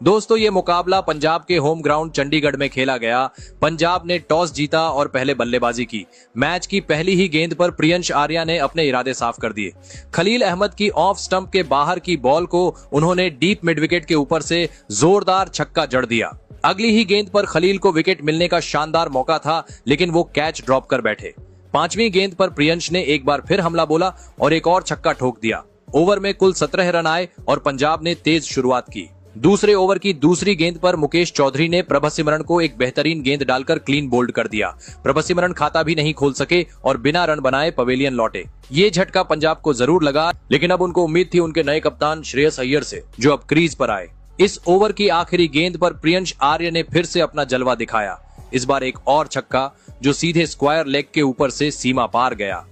दोस्तों ये मुकाबला पंजाब के होम ग्राउंड चंडीगढ़ में खेला गया। पंजाब ने टॉस जीता और पहले बल्लेबाजी की। मैच की पहली ही गेंद पर प्रियंश आर्या ने अपने इरादे साफ कर दिए। खलील अहमद की ऑफ स्टंप के बाहर की बॉल को उन्होंने डीप मिड विकेट के ऊपर से जोरदार छक्का जड़ दिया। अगली ही गेंद पर खलील को विकेट मिलने का शानदार मौका था, लेकिन वो कैच ड्रॉप कर बैठे। पांचवी गेंद पर प्रियंश ने एक बार फिर हमला बोला और एक और छक्का ठोक दिया। ओवर में कुल 17 रन आए और पंजाब ने तेज शुरुआत की। दूसरे ओवर की दूसरी गेंद पर मुकेश चौधरी ने प्रभसिमरन को एक बेहतरीन गेंद डालकर क्लीन बोल्ड कर दिया। प्रभसिमरन खाता भी नहीं खोल सके और बिना रन बनाए पवेलियन लौटे। ये झटका पंजाब को जरूर लगा, लेकिन अब उनको उम्मीद थी उनके नए कप्तान श्रेयस अय्यर से, जो अब क्रीज पर आए। इस ओवर की आखिरी गेंद पर प्रियंश आर्य ने फिर से अपना जलवा दिखाया। इस बार एक और छक्का जो सीधे स्क्वायर लेग के ऊपर से सीमा पार गया।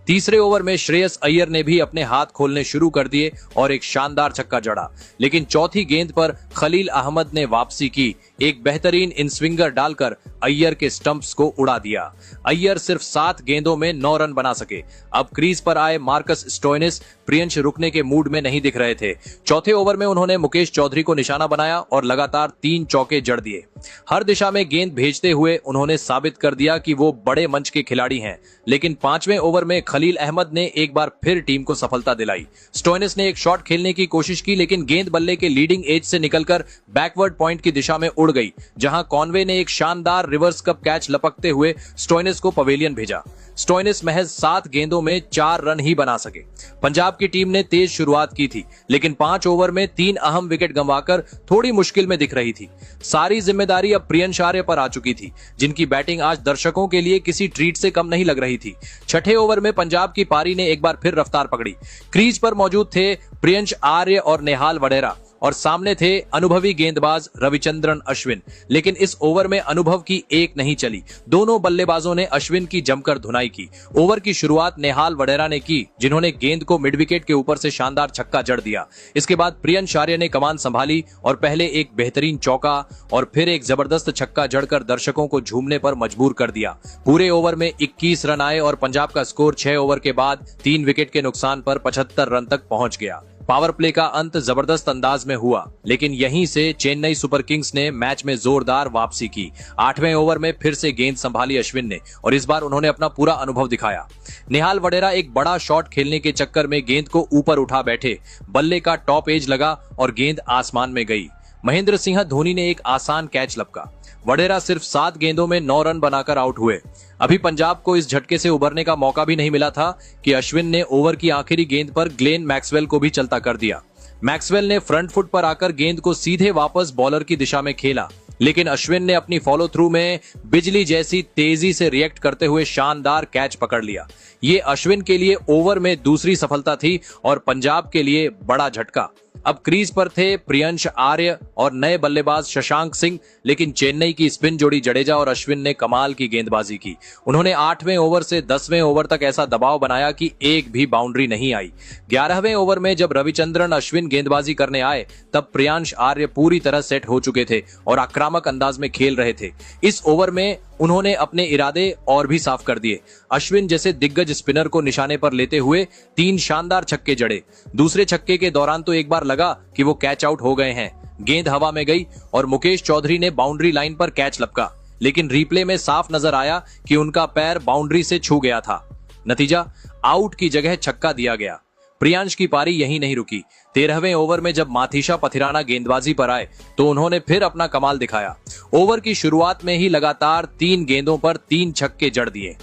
तीसरे ओवर में श्रेयस अय्यर ने भी अपने हाथ खोलने शुरू कर दिए और एक शानदार छक्का जड़ा, लेकिन चौथी गेंद पर खलील अहमद ने वापसी की। एक बेहतरीन इनस्विंगर डालकर अय्यर के स्टंप्स को उड़ा दिया। अय्यर सिर्फ 7 गेंदों में 9 रन बना सके। अब क्रीज पर आए मार्कस स्टोइनिस प्रियंश रुकने के मूड में नहीं दिख रहे थे। चौथे ओवर में उन्होंने मुकेश चौधरी को निशाना बनाया और लगातार 3 चौके जड़ दिए। हर दिशा में गेंद भेजते हुए उन्होंने साबित कर दिया कि वो बड़े मंच के खिलाड़ी हैं। लेकिन 5वें ओवर में खलील अहमद ने एक बार फिर टीम को सफलता दिलाई। स्टोइनिस ने एक शॉट खेलने की कोशिश की, लेकिन गेंद बल्ले के लीडिंग एज से निकलकर बैकवर्ड पॉइंट की दिशा में उड़ गई, जहां कॉनवे ने एक शानदार रिवर्स कप कैच लपकते हुए स्टोइनिस को पवेलियन भेजा। स्टोइनिस महज 7 गेंदों में 4 रन ही बना सके। पंजाब की टीम ने तेज शुरुआत की थी, लेकिन 5 ओवर में 3 अहम विकेट गंवाकर थोड़ी मुश्किल में दिख रही थी। सारी जिम्मेदारी अब प्रियंश आर्य पर आ चुकी थी, जिनकी बैटिंग आज दर्शकों के लिए किसी ट्रीट से कम नहीं लग रही थी। छठे ओवर में पंजाब की पारी ने एक बार फिर रफ्तार पकड़ी। क्रीज पर मौजूद थे प्रियंश आर्य और नेहाल वडेरा, और सामने थे अनुभवी गेंदबाज रविचंद्रन अश्विन। लेकिन इस ओवर में अनुभव की एक नहीं चली। दोनों बल्लेबाजों ने अश्विन की जमकर धुनाई की। ओवर की शुरुआत नेहाल वडेरा ने की, जिन्होंने गेंद को मिड विकेट के ऊपर से शानदार छक्का जड़ दिया। इसके बाद प्रियंश आर्य ने कमान संभाली और पहले एक बेहतरीन चौका और फिर एक जबरदस्त छक्का जड़कर दर्शकों को झूमने पर मजबूर कर दिया। पूरे ओवर में 21 रन आए और पंजाब का स्कोर 6 ओवर के बाद 3 विकेट के नुकसान पर 75 रन तक पहुंच गया। पावर प्ले का अंत जबरदस्त अंदाज में हुआ, लेकिन यहीं से चेन्नई सुपर किंग्स ने मैच में जोरदार वापसी की। 8वें ओवर में फिर से गेंद संभाली अश्विन ने और इस बार उन्होंने अपना पूरा अनुभव दिखाया। नेहाल वडेरा एक बड़ा शॉट खेलने के चक्कर में गेंद को ऊपर उठा बैठे। बल्ले का टॉप एज लगा और गेंद आसमान में गई। महेंद्र सिंह धोनी ने एक आसान कैच लपका। वडेरा सिर्फ 7 गेंदों में 9 रन बनाकर आउट हुए। अभी पंजाब को इस झटके से उबरने का मौका भी नहीं मिला था कि अश्विन ने ओवर की आखिरी गेंद पर ग्लेन मैक्सवेल को भी चलता कर दिया। मैक्सवेल ने फ्रंट फुट पर आकर गेंद को सीधे वापस बॉलर की दिशा में खेला, लेकिन अश्विन ने अपनी फॉलो थ्रू में बिजली जैसी तेजी से रिएक्ट करते हुए शानदार कैच पकड़ लिया। ये अश्विन के लिए ओवर में दूसरी सफलता थी और पंजाब के लिए बड़ा झटका। अब क्रीज पर थे प्रियंश आर्य और नए बल्लेबाज शशांक सिंह, लेकिन चेन्नई की स्पिन जोड़ी जडेजा और अश्विन ने कमाल की गेंदबाजी की। उन्होंने 8वें ओवर से 10वें ओवर तक ऐसा दबाव बनाया कि एक भी बाउंड्री नहीं आई। 11वें ओवर में जब रविचंद्रन अश्विन गेंदबाजी करने आए, तब प्रियंश आर्य पूरी तरह सेट हो चुके थे और आक्रामक अंदाज में खेल रहे थे। इस ओवर में उन्होंने अपने इरादे और भी साफ कर दिए। अश्विन जैसे दिग्गज स्पिनर को निशाने पर लेते हुए 3 शानदार छक्के जड़े। दूसरे छक्के के दौरान तो एक बार लगा कि वो कैच आउट हो गए हैं। गेंद हवा में गई और मुकेश चौधरी ने बाउंड्री लाइन पर कैच लपका, लेकिन रिप्ले में साफ नजर आया कि उनका पैर बाउंड्री से छू गया था। नतीजा, आउट की जगह छक्का दिया गया। प्रियांश की पारी यहीं नहीं रुकी। 13वें ओवर में जब माथीशा पथिराना गेंदबाजी पर आए तो उन्होंने फिर अपना कमाल दिखाया। ओवर की शुरुआत में ही लगातार 3 गेंदों पर 3 छक्के जड़ दिए।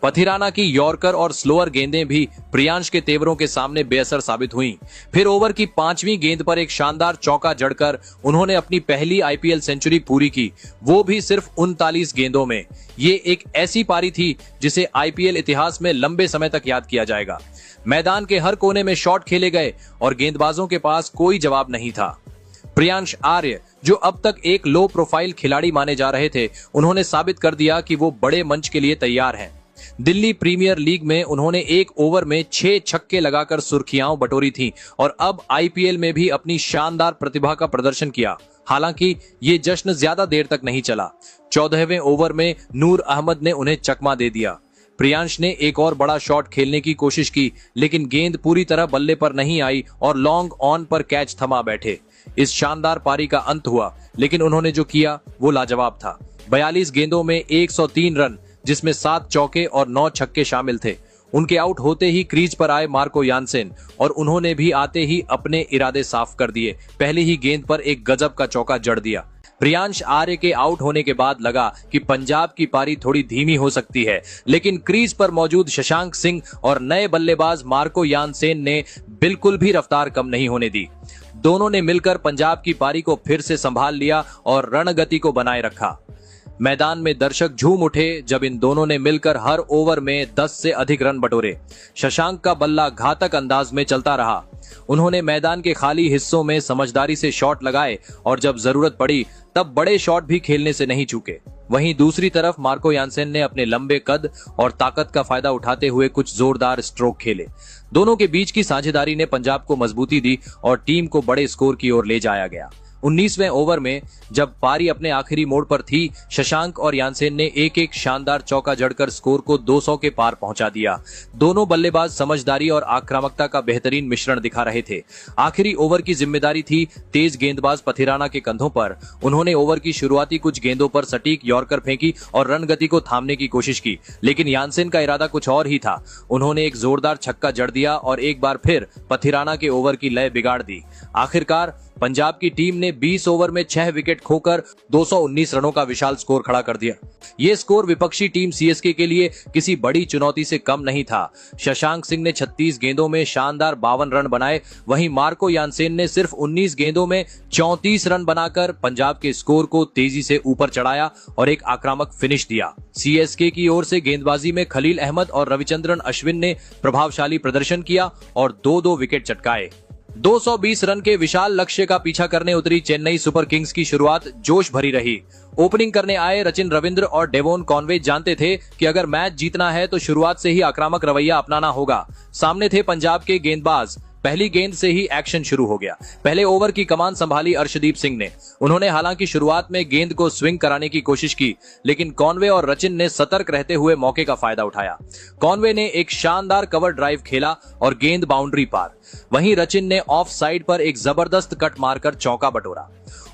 पथिराना की यॉर्कर और स्लोअर गेंदें भी प्रियांश के तेवरों के सामने बेअसर साबित हुईं। फिर ओवर की 5वीं गेंद पर एक शानदार चौका जड़कर उन्होंने अपनी पहली आईपीएल सेंचुरी पूरी की, वो भी सिर्फ 39 गेंदों में। ये एक ऐसी पारी थी जिसे आईपीएल इतिहास में लंबे समय तक याद किया जाएगा। मैदान के हर कोने में शॉट खेले गए और गेंदबाजों के पास कोई जवाब नहीं था। प्रियंश आर्य, जो अब तक एक लो प्रोफाइल खिलाड़ी माने जा रहे थे, उन्होंने साबित कर दिया कि वो बड़े मंच के लिए तैयार हैं। दिल्ली प्रीमियर लीग में उन्होंने एक ओवर में 6 छक्के लगाकर सुर्खियां बटोरी थी और अब आईपीएल में भी अपनी शानदार प्रतिभा का प्रदर्शन किया। हालांकि ये जश्न ज्यादा देर तक नहीं चला। 14वें ओवर में नूर अहमद ने उन्हें चकमा दे दिया। प्रियांश ने एक और बड़ा शॉट खेलने की कोशिश की, लेकिन गेंद पूरी तरह बल्ले पर नहीं आई और लॉन्ग ऑन पर कैच थमा बैठे। इस शानदार पारी का अंत हुआ, लेकिन उन्होंने जो किया वो लाजवाब था। 42 गेंदों में 103 रन, जिसमें 7 चौके और 9 छक्के शामिल थे। उनके आउट होते ही क्रीज पर आए मार्को यानसेन और उन्होंने भी आते ही अपने इरादे साफ कर दिए। पहली ही गेंद पर एक गजब का चौका जड़ दिया। प्रियांश आर्य के आउट होने के बाद लगा कि पंजाब की पारी थोड़ी धीमी हो सकती है, लेकिन क्रीज पर मौजूद शशांक सिंह और नए बल्लेबाज मार्को यानसेन ने बिल्कुल भी रफ्तार कम नहीं होने दी। दोनों ने मिलकर पंजाब की पारी को फिर से संभाल लिया और रणगति को बनाए रखा। मैदान में दर्शक झूम उठे जब इन दोनों ने मिलकर हर ओवर में 10 से अधिक रन बटोरे। शशांक का बल्ला घातक अंदाज में चलता रहा। उन्होंने मैदान के खाली हिस्सों में समझदारी से शॉट लगाए और जब जरूरत पड़ी तब बड़े शॉट भी खेलने से नहीं चूके। वहीं दूसरी तरफ मार्को यानसेन ने अपने लंबे कद और ताकत का फायदा उठाते हुए कुछ जोरदार स्ट्रोक खेले। दोनों के बीच की साझेदारी ने पंजाब को मजबूती दी और टीम को बड़े स्कोर की ओर ले जाया गया। 19वें ओवर में जब पारी अपने आखिरी मोड़ पर थी, शशांक और यानसेन ने एक एक शानदार चौका जड़कर स्कोर को 200 के पार पहुंचा दिया। दोनों बल्लेबाज समझदारी और आक्रामकता का बेहतरीन मिश्रण दिखा रहे थे। आखिरी ओवर की जिम्मेदारी थी तेज गेंदबाज पथिराना के कंधों पर। उन्होंने ओवर की शुरुआती कुछ गेंदों पर सटीक यॉर्कर फेंकी और रन गति को थामने की कोशिश की, लेकिन यानसेन का इरादा कुछ और ही था। उन्होंने एक जोरदार छक्का जड़ दिया और एक बार फिर पथिराना के ओवर की लय बिगाड़ दी। आखिरकार पंजाब की टीम ने 20 ओवर में 6 विकेट खोकर 219 रनों का विशाल स्कोर खड़ा कर दिया। ये स्कोर विपक्षी टीम सीएसके के लिए किसी बड़ी चुनौती से कम नहीं था। शशांक सिंह ने 36 गेंदों में शानदार 52 रन बनाए, वहीं मार्को यानसेन ने सिर्फ 19 गेंदों में 34 रन बनाकर पंजाब के स्कोर को तेजी से ऊपर चढ़ाया और एक आक्रामक फिनिश दिया। सीएसके की ओर से गेंदबाजी में खलील अहमद और रविचंद्रन अश्विन ने प्रभावशाली प्रदर्शन किया और 2-2 विकेट चटकाए। 220 रन के विशाल लक्ष्य का पीछा करने उतरी चेन्नई सुपर किंग्स की शुरुआत जोश भरी रही। ओपनिंग करने आए रचिन रविंद्र और डेवोन कॉनवे जानते थे कि अगर मैच जीतना है तो शुरुआत से ही आक्रामक रवैया अपनाना होगा। सामने थे पंजाब के गेंदबाज। पहली गेंद से ही एक्शन शुरू हो गया। पहले ओवर की कमान संभाली अर्शदीप सिंह ने। उन्होंने हालांकि शुरुआत में गेंद को स्विंग कराने की कोशिश की, लेकिन कॉनवे और रचिन ने सतर्क रहते हुए मौके का फायदा उठाया। कॉनवे ने एक शानदार कवर ड्राइव खेला और गेंद बाउंड्री पार। वहीं रचिन ने ऑफ साइड पर एक जबरदस्त कट मारकर चौका बटोरा।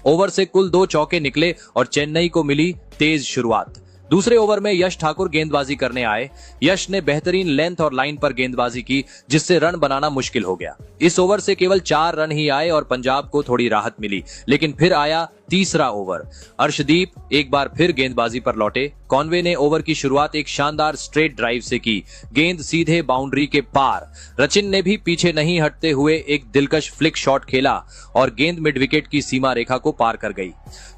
ओवर से कुल 2 चौके निकले और चेन्नई को मिली तेज शुरुआत। दूसरे ओवर में यश ठाकुर गेंदबाजी करने आए। यश ने बेहतरीन लेंथ और लाइन पर गेंदबाजी की, जिससे रन बनाना मुश्किल हो गया। इस ओवर से केवल 4 रन ही आए और पंजाब को थोड़ी राहत मिली, लेकिन फिर आया तीसरा ओवर। अर्शदीप एक बार फिर गेंदबाजी पर लौटे। कॉनवे ने ओवर की शुरुआत एक शानदार स्ट्रेट ड्राइव से की। गेंद सीधे बाउंड्री के पार। रचिन ने भी पीछे नहीं हटते हुए एक दिलकश फ्लिक शॉट खेला और गेंद मिड विकेट की सीमा रेखा को पार कर गई।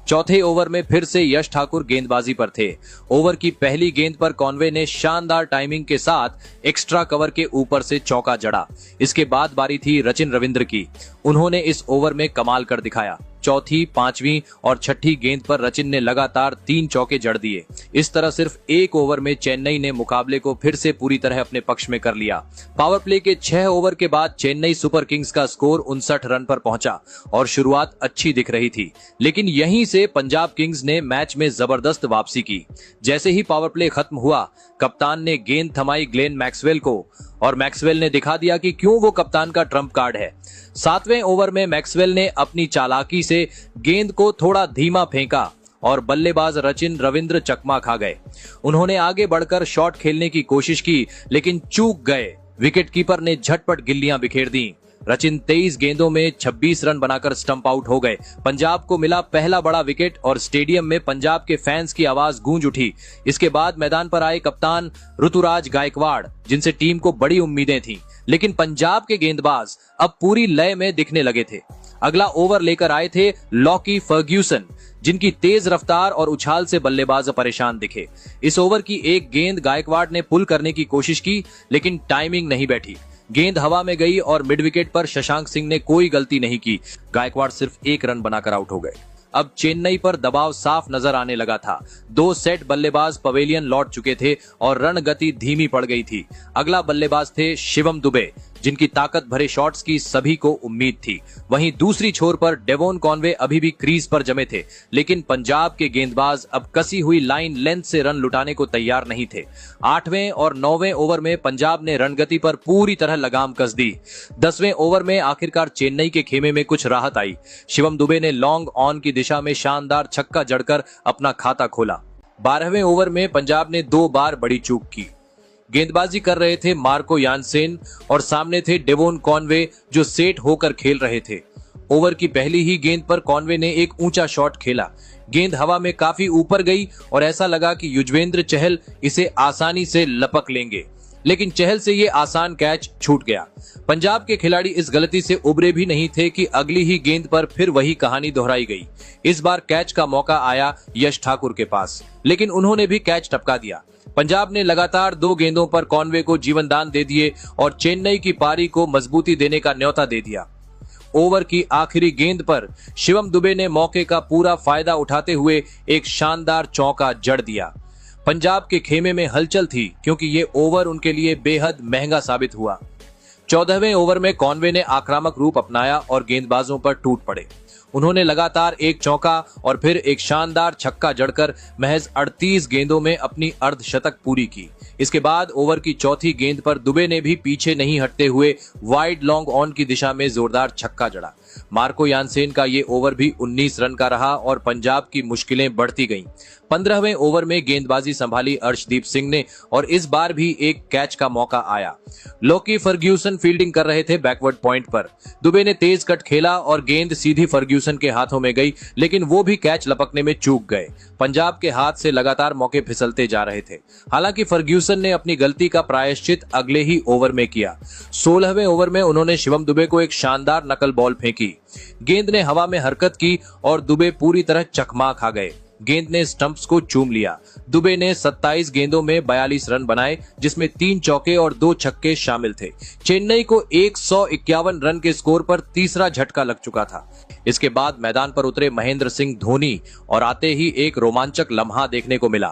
चौथे ओवर में फिर से यश ठाकुर गेंदबाजी पर थे। ओवर की पहली गेंद पर कॉनवे ने शानदार टाइमिंग के साथ एक्स्ट्रा कवर के ऊपर से चौका जड़ा। इसके बाद बारी थी रचिन रविंद्र की। उन्होंने इस ओवर में कमाल कर दिखाया। चौथी, पांचवी और छठी गेंद पर रचिन ने लगातार 3 चौके जड़ दिए। इस तरह सिर्फ एक ओवर में चेन्नई ने मुकाबले को फिर से पूरी तरह अपने पक्ष में कर लिया। पावर प्ले के 6 ओवर के बाद चेन्नई सुपर किंग्स का स्कोर 59 रन पर पहुंचा और शुरुआत अच्छी दिख रही थी, लेकिन यहीं से पंजाब किंग्स ने मैच में जबरदस्त वापसी की। जैसे ही पावर प्ले खत्म हुआ, कप्तान ने गेंद थमाई ग्लेन मैक्सवेल को और मैक्सवेल ने दिखा दिया कि क्यों वो कप्तान का ट्रम्प कार्ड है। 7वें ओवर में मैक्सवेल ने अपनी चालाकी से गेंद को थोड़ा धीमा फेंका और बल्लेबाज रचिन रविंद्र चकमा खा गए। उन्होंने आगे बढ़कर शॉट खेलने की कोशिश की, लेकिन चूक गए। विकेटकीपर ने झटपट गिल्लियां बिखेर दी। रचिन 23 गेंदों में 26 रन बनाकर स्टंप आउट हो गए। पंजाब को मिला पहला बड़ा विकेट और स्टेडियम में पंजाब के फैंस की आवाज गूंज उठी। इसके बाद मैदान पर आए कप्तान ऋतुराज गायकवाड़, जिनसे टीम को बड़ी उम्मीदें थीं, लेकिन पंजाब के गेंदबाज अब पूरी लय में दिखने लगे थे। अगला ओवर लेकर आए थे लॉकी फर्ग्यूसन, जिनकी तेज रफ्तार और उछाल से बल्लेबाज परेशान दिखे। इस ओवर की एक गेंद गायकवाड़ ने पुल करने की कोशिश की, लेकिन टाइमिंग नहीं बैठी। गेंद हवा में गई और मिड विकेट पर शशांक सिंह ने कोई गलती नहीं की। गायकवाड़ सिर्फ 1 रन बनाकर आउट हो गए। अब चेन्नई पर दबाव साफ नजर आने लगा था। 2 सेट बल्लेबाज पवेलियन लौट चुके थे और रण गति धीमी पड़ गई थी। अगला बल्लेबाज थे शिवम दुबे, जिनकी ताकत भरे शॉट्स की सभी को उम्मीद थी। वहीं दूसरी छोर पर डेवोन कॉनवे अभी भी क्रीज पर जमे थे, लेकिन पंजाब के गेंदबाज अब कसी हुई लाइन लेंथ से रन लुटाने को तैयार नहीं थे। 8वें और 9वें ओवर में पंजाब ने रणगति पर पूरी तरह लगाम कस दी। 10वें ओवर में आखिरकार चेन्नई के खेमे में कुछ राहत आई। शिवम दुबे ने लॉन्ग ऑन की दिशा में शानदार छक्का जड़कर अपना खाता खोला। 12वें ओवर में पंजाब ने 2 बार बड़ी चूक की। गेंदबाजी कर रहे थे मार्को यानसेन और सामने थे डेवोन कॉनवे जो सेट होकर खेल रहे थे। ओवर की पहली ही गेंद पर कॉनवे ने एक ऊंचा शॉट खेला। गेंद हवा में काफी ऊपर गई और ऐसा लगा कि युजवेंद्र चहल इसे आसानी से लपक लेंगे, लेकिन चहल से ये आसान कैच छूट गया। पंजाब के खिलाड़ी इस गलती से उबरे भी नहीं थे कि अगली ही गेंद पर फिर वही कहानी दोहराई गई। इस बार कैच का मौका आया यश ठाकुर के पास, लेकिन उन्होंने भी कैच टपका दिया। पंजाब ने लगातार 2 गेंदों पर कॉनवे को जीवनदान दे दिए और चेन्नई की पारी को मजबूती देने का न्योता दे दिया। ओवर की आखिरी गेंद पर शिवम दुबे ने मौके का पूरा फायदा उठाते हुए एक शानदार चौका जड़ दिया। पंजाब के खेमे में हलचल थी क्योंकि ये ओवर उनके लिए बेहद महंगा साबित हुआ। 14वें ओवर में कॉनवे ने आक्रामक रूप अपनाया और गेंदबाजों पर टूट पड़े। उन्होंने लगातार एक चौका और फिर एक शानदार छक्का जड़कर महज 38 गेंदों में अपनी अर्धशतक पूरी की। इसके बाद ओवर की चौथी गेंद पर दुबे ने भी पीछे नहीं हटते हुए वाइड लॉन्ग ऑन की दिशा में जोरदार छक्का जड़ा। मार्को यानसेन का ये ओवर भी 19 रन का रहा और पंजाब की मुश्किलें बढ़ती गईं। 15वें ओवर में गेंदबाजी संभाली अर्शदीप सिंह ने और इस बार भी एक कैच का मौका आया। लोकी फर्ग्यूसन फील्डिंग कर रहे थे बैकवर्ड पॉइंट पर। दुबे ने तेज कट खेला और गेंद सीधी फर्ग्यूसन के हाथों में गई, लेकिन वो भी कैच लपकने में चूक गए। पंजाब के हाथ से लगातार मौके फिसलते जा रहे थे। हालांकि फर्ग्यूसन ने अपनी गलती का प्रायश्चित अगले ही ओवर में किया। 16वें ओवर में उन्होंने शिवम दुबे को एक शानदार नकल बॉल फेंकी। गेंद ने हवा में हरकत की और दुबे पूरी तरह चकमा खा गए। गेंद ने स्टंप्स को चूम लिया। दुबे ने 27 गेंदों में 42 रन बनाए, जिसमें 3 चौके और 2 छक्के शामिल थे। चेन्नई को 151 रन के स्कोर पर तीसरा झटका लग चुका था। इसके बाद मैदान पर उतरे महेंद्र सिंह धोनी और आते ही एक रोमांचक लम्हा देखने को मिला।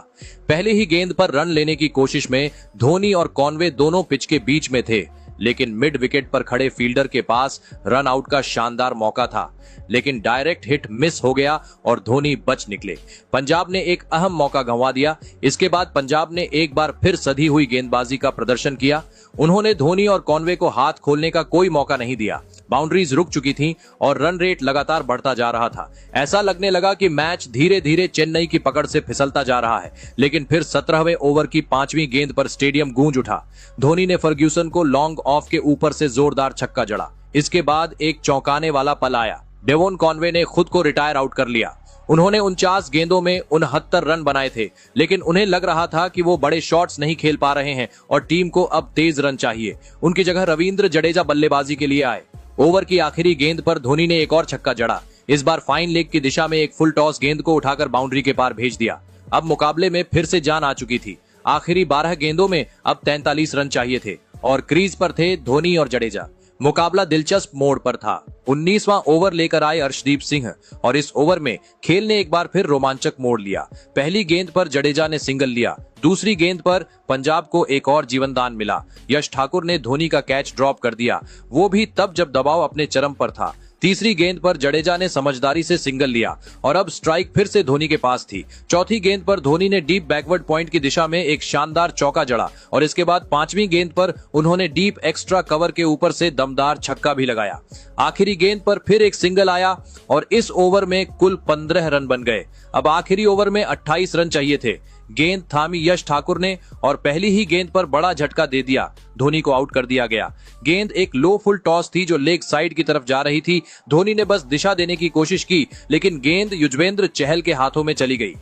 पहली ही गेंद पर रन लेने की कोशिश में धोनी और कॉनवे दोनों पिच के बीच में थे, लेकिन मिड विकेट पर खड़े फील्डर के पास रन आउट का शानदार मौका था, लेकिन डायरेक्ट हिट मिस हो गया और धोनी बच निकले। पंजाब ने एक अहम मौका गंवा दिया। इसके बाद पंजाब ने एक बार फिर सधी हुई गेंदबाजी का प्रदर्शन किया। उन्होंने धोनी और कॉनवे को हाथ खोलने का कोई मौका नहीं दिया। बाउंड्रीज रुक चुकी थीं और रन रेट लगातार बढ़ता जा रहा था। ऐसा लगने लगा कि मैच धीरे धीरे चेन्नई की पकड़ से फिसलता जा रहा है, लेकिन फिर 17वें ओवर की 5वीं गेंद पर स्टेडियम गूंज उठा। धोनी ने फर्ग्यूसन को लॉन्ग ऑफ के ऊपर से जोरदार छक्का जड़ा। इसके बाद एक चौंकाने वाला पल आया। डेवोन कॉनवे ने खुद को रिटायर आउट कर लिया। उन्होंने 49 गेंदों में 69 रन बनाए थे, लेकिन उन्हें लग रहा था कि वो बड़े शॉट्स नहीं खेल पा रहे हैं और टीम को अब तेज रन चाहिए। उनकी जगह रविंद्र जडेजा बल्लेबाजी के लिए आए। ओवर की आखिरी गेंद पर धोनी ने एक और छक्का जड़ा। इस बार फाइन लेग की दिशा में एक फुल टॉस गेंद को उठाकर बाउंड्री के पार भेज दिया। अब मुकाबले में फिर से जान आ चुकी थी। आखिरी 12 गेंदों में अब 43 रन चाहिए थे और क्रीज पर थे धोनी और जडेजा। मुकाबला दिलचस्प मोड़ पर था। 19वां ओवर लेकर आए अर्शदीप सिंह और इस ओवर में खेल ने एक बार फिर रोमांचक मोड़ लिया। पहली गेंद पर जडेजा ने सिंगल लिया। दूसरी गेंद पर पंजाब को एक और जीवनदान मिला। यश ठाकुर ने धोनी का कैच ड्रॉप कर दिया, वो भी तब जब दबाव अपने चरम पर था। तीसरी गेंद पर जडेजा ने समझदारी से सिंगल लिया और अब स्ट्राइक फिर से धोनी के पास थी। चौथी गेंद पर धोनी ने डीप बैकवर्ड पॉइंट की दिशा में एक शानदार चौका जड़ा और इसके बाद 5वीं गेंद पर उन्होंने डीप एक्स्ट्रा कवर के ऊपर से दमदार छक्का भी लगाया। आखिरी गेंद पर फिर एक सिंगल आया और इस ओवर में कुल 15 रन बन गए। अब आखिरी ओवर में 28 रन चाहिए थे। गेंद थामी यश ठाकुर ने और पहली ही गेंद पर बड़ा झटका दे दिया। धोनी को आउट कर दिया गया। गेंद एक लो फुल टॉस थी जो लेग साइड की तरफ जा रही थी। धोनी ने बस दिशा देने की कोशिश की, लेकिन गेंद युजवेंद्र चहल के हाथों में चली गई।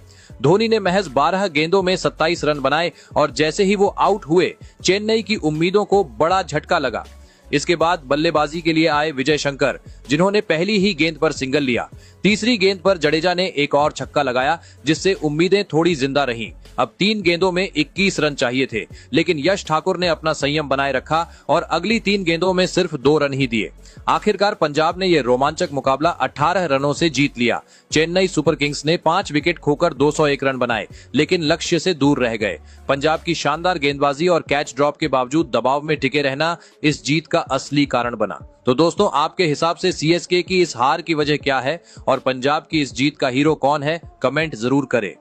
धोनी ने महज 12 गेंदों में 27 रन बनाए और जैसे ही वो आउट हुए, चेन्नई की उम्मीदों को बड़ा झटका लगा। इसके बाद बल्लेबाजी के लिए आए विजय शंकर। जिन्होंने पहली ही गेंद पर सिंगल लिया। तीसरी गेंद पर जडेजा ने एक और छक्का लगाया, जिससे उम्मीदें थोड़ी जिंदा रहीं। अब 3 गेंदों में 21 रन चाहिए थे, लेकिन यश ठाकुर ने अपना संयम बनाए रखा और अगली 3 गेंदों में सिर्फ 2 रन ही दिए। आखिरकार पंजाब ने यह रोमांचक मुकाबला 18 रनों से जीत लिया। चेन्नई सुपर किंग्स ने 5 विकेट खोकर 201 रन बनाए, लेकिन लक्ष्य से दूर रह गए। पंजाब की शानदार गेंदबाजी और कैच ड्रॉप के बावजूद दबाव में टिके रहना इस जीत का असली कारण बना। तो दोस्तों, आपके हिसाब से सीएसके की इस हार की वजह क्या है और पंजाब की इस जीत का हीरो कौन है? कमेंट जरूर करें।